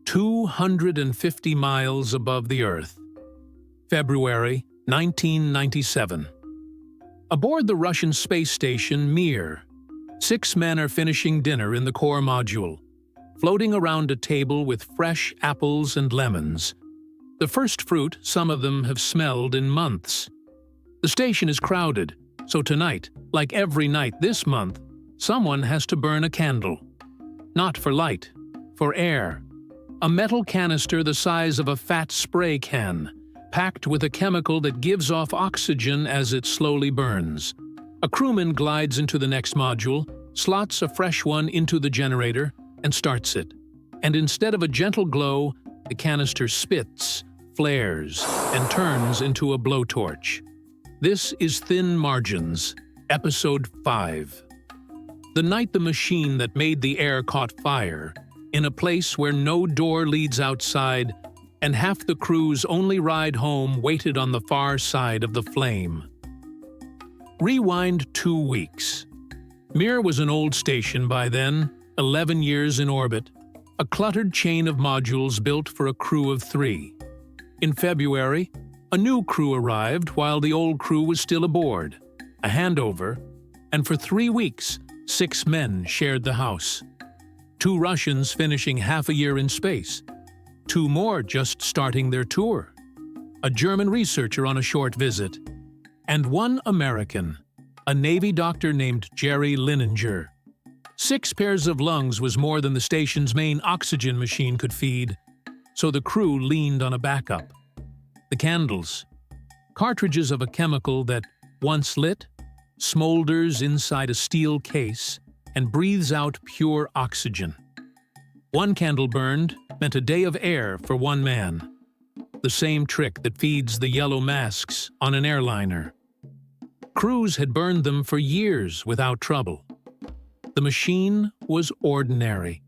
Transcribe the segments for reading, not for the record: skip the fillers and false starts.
250 miles above the Earth. February 1997. Aboard the Russian space station Mir, 6 men are finishing dinner in the core module, floating around a table with fresh apples and lemons. The first fruit some of them have smelled in months. The station is crowded, so tonight, like every night this month, someone has to burn a candle. Not for light, for air. A metal canister the size of a fat spray can, packed with a chemical that gives off oxygen as it slowly burns. A crewman glides into the next module, slots a fresh one into the generator, and starts it. And instead of a gentle glow, the canister spits, flares, and turns into a blowtorch. This is Thin Margins, Episode 5. The night the machine that made the air caught fire, in a place where no door leads outside, and half the crew's only ride home waited on the far side of the flame. Rewind 2 weeks. Mir was an old station by then, 11 years in orbit, a cluttered chain of modules built for a crew of 3. In February, a new crew arrived while the old crew was still aboard, a handover, and for 3 weeks, 6 men shared the house. 2 Russians finishing half a year in space, 2 more just starting their tour, a German researcher on a short visit, and 1 American, a Navy doctor named Jerry Linenger. 6 pairs of lungs was more than the station's main oxygen machine could feed, so the crew leaned on a backup. The candles, cartridges of a chemical that, once lit, smolders inside a steel case and breathes out pure oxygen. 1 candle burned meant a day of air for 1 man, the same trick that feeds the yellow masks on an airliner. Crews had burned them for years without trouble. The machine was ordinary.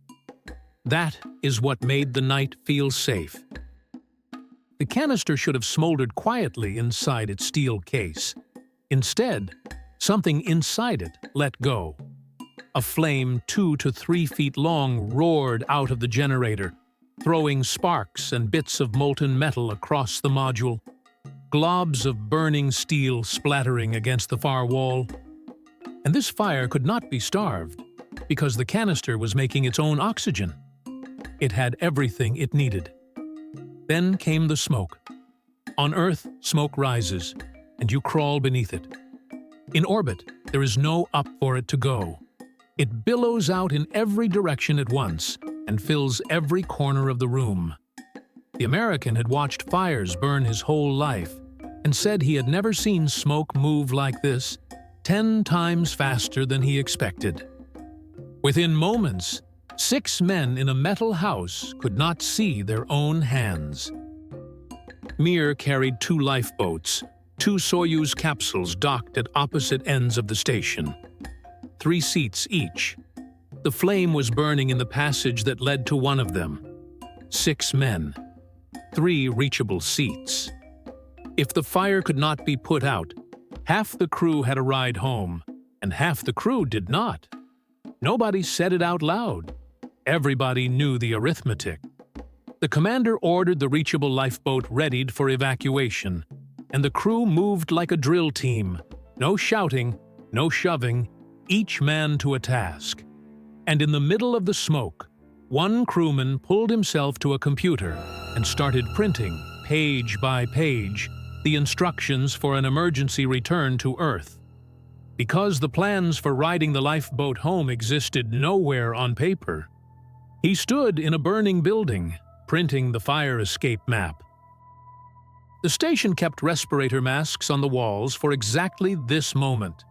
That is what made the night feel safe. The canister should have smoldered quietly inside its steel case. Instead, something inside it let go. A flame 2 to 3 feet long roared out of the generator, throwing sparks and bits of molten metal across the module, globs of burning steel splattering against the far wall. And this fire could not be starved, because the canister was making its own oxygen. It had everything it needed. Then came the smoke. On Earth, smoke rises, and you crawl beneath it. In orbit, there is no up for it to go. It billows out in every direction at once and fills every corner of the room. The American had watched fires burn his whole life and said he had never seen smoke move like this, 10 times faster than he expected. Within moments, 6 men in a metal house could not see their own hands. Mir carried 2 lifeboats, 2 Soyuz capsules docked at opposite ends of the station. 3 seats each. The flame was burning in the passage that led to one of them. 6 men. 3 reachable seats. If the fire could not be put out, half the crew had a ride home, and half the crew did not. Nobody said it out loud. Everybody knew the arithmetic. The commander ordered the reachable lifeboat readied for evacuation, and the crew moved like a drill team. No shouting, no shoving, each man to a task. And in the middle of the smoke, 1 crewman pulled himself to a computer and started printing, page by page, the instructions for an emergency return to Earth. Because the plans for riding the lifeboat home existed nowhere on paper, he stood in a burning building, printing the fire escape map. The station kept respirator masks on the walls for exactly this moment.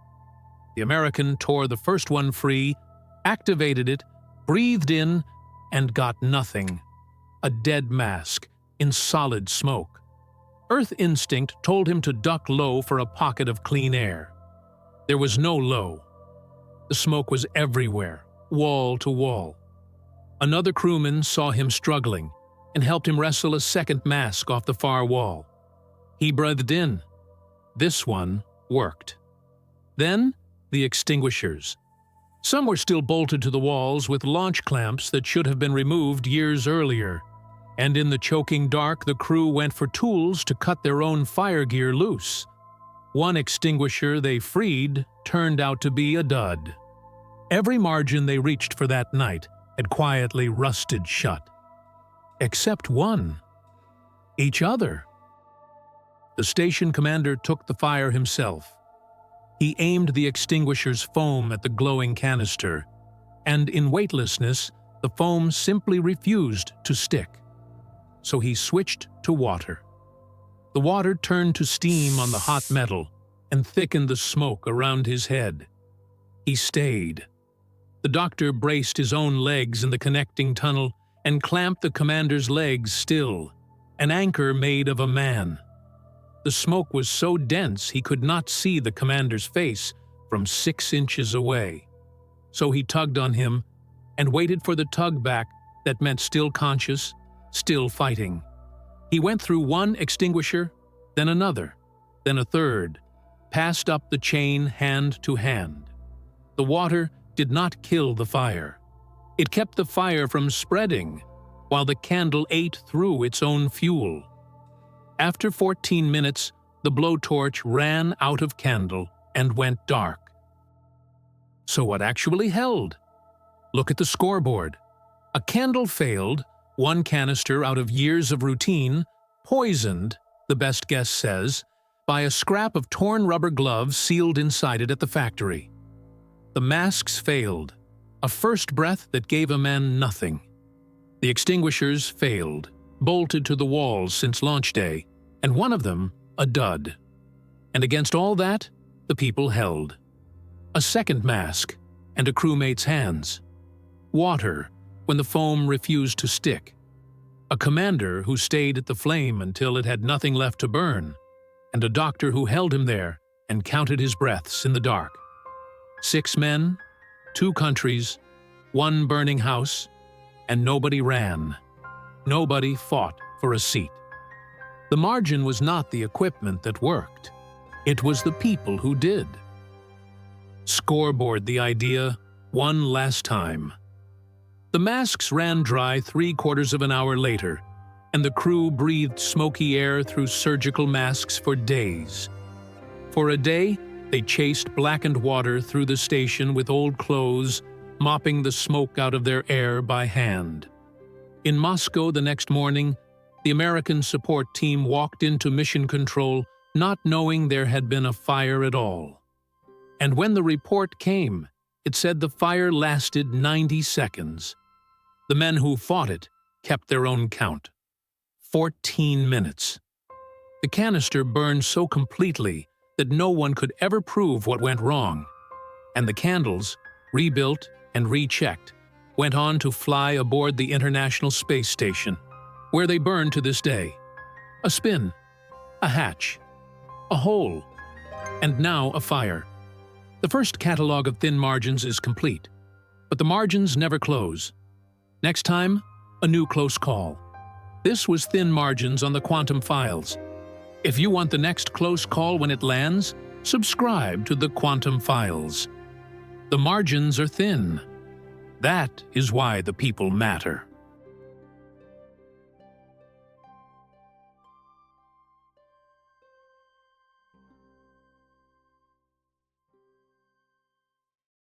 The American tore the first one free, activated it, breathed in, and got nothing. A dead mask in solid smoke. Earth instinct told him to duck low for a pocket of clean air. There was no low. The smoke was everywhere, wall to wall. Another crewman saw him struggling and helped him wrestle a second mask off the far wall. He breathed in. This one worked. Then, the extinguishers. Some were still bolted to the walls with launch clamps that should have been removed years earlier. and in the choking dark the crew went for tools to cut their own fire gear loose. One extinguisher they freed turned out to be a dud. Every margin they reached for that night had quietly rusted shut. Except one. Each other. The station commander took the fire himself. He aimed the extinguisher's foam at the glowing canister, and in weightlessness, the foam simply refused to stick. So he switched to water. The water turned to steam on the hot metal and thickened the smoke around his head. He stayed. The doctor braced his own legs in the connecting tunnel and clamped the commander's legs still, an anchor made of a man. The smoke was so dense he could not see the commander's face from 6 inches away. So he tugged on him and waited for the tug back that meant still conscious, still fighting. He went through one extinguisher, then another, then a third, passed up the chain hand to hand. The water did not kill the fire. It kept the fire from spreading, while the candle ate through its own fuel. After 14 minutes, the blowtorch ran out of candle and went dark. So what actually held? Look at the scoreboard. A candle failed, one canister out of years of routine, poisoned, the best guess says, by a scrap of torn rubber gloves sealed inside it at the factory. The masks failed, a first breath that gave a man nothing. The extinguishers failed, bolted to the walls since launch day, and one of them a dud. And against all that, the people held. A second mask, and a crewmate's hands. Water, when the foam refused to stick. A commander who stayed at the flame until it had nothing left to burn, and a doctor who held him there and counted his breaths in the dark. 6 men, 2 countries, 1 burning house, and nobody ran. Nobody fought for a seat. The margin was not the equipment that worked. It was the people who did. Scoreboard the idea one last time. The masks ran dry 3/4 of an hour later, and the crew breathed smoky air through surgical masks for days. For a day, they chased blackened water through the station with old clothes, mopping the smoke out of their air by hand. In Moscow the next morning, the American support team walked into mission control not knowing there had been a fire at all. And when the report came, it said the fire lasted 90 seconds. The men who fought it kept their own count. 14 minutes. The canister burned so completely that no one could ever prove what went wrong. And the candles, rebuilt and rechecked, went on to fly aboard the International Space Station, where they burn to this day. A spin, a hatch, a hole, and now a fire. The first catalog of thin margins is complete, but the margins never close. Next time, a new close call. This was Thin Margins on the Quantum Files. If you want the next close call when it lands, subscribe to the Quantum Files. The margins are thin. That is why the people matter.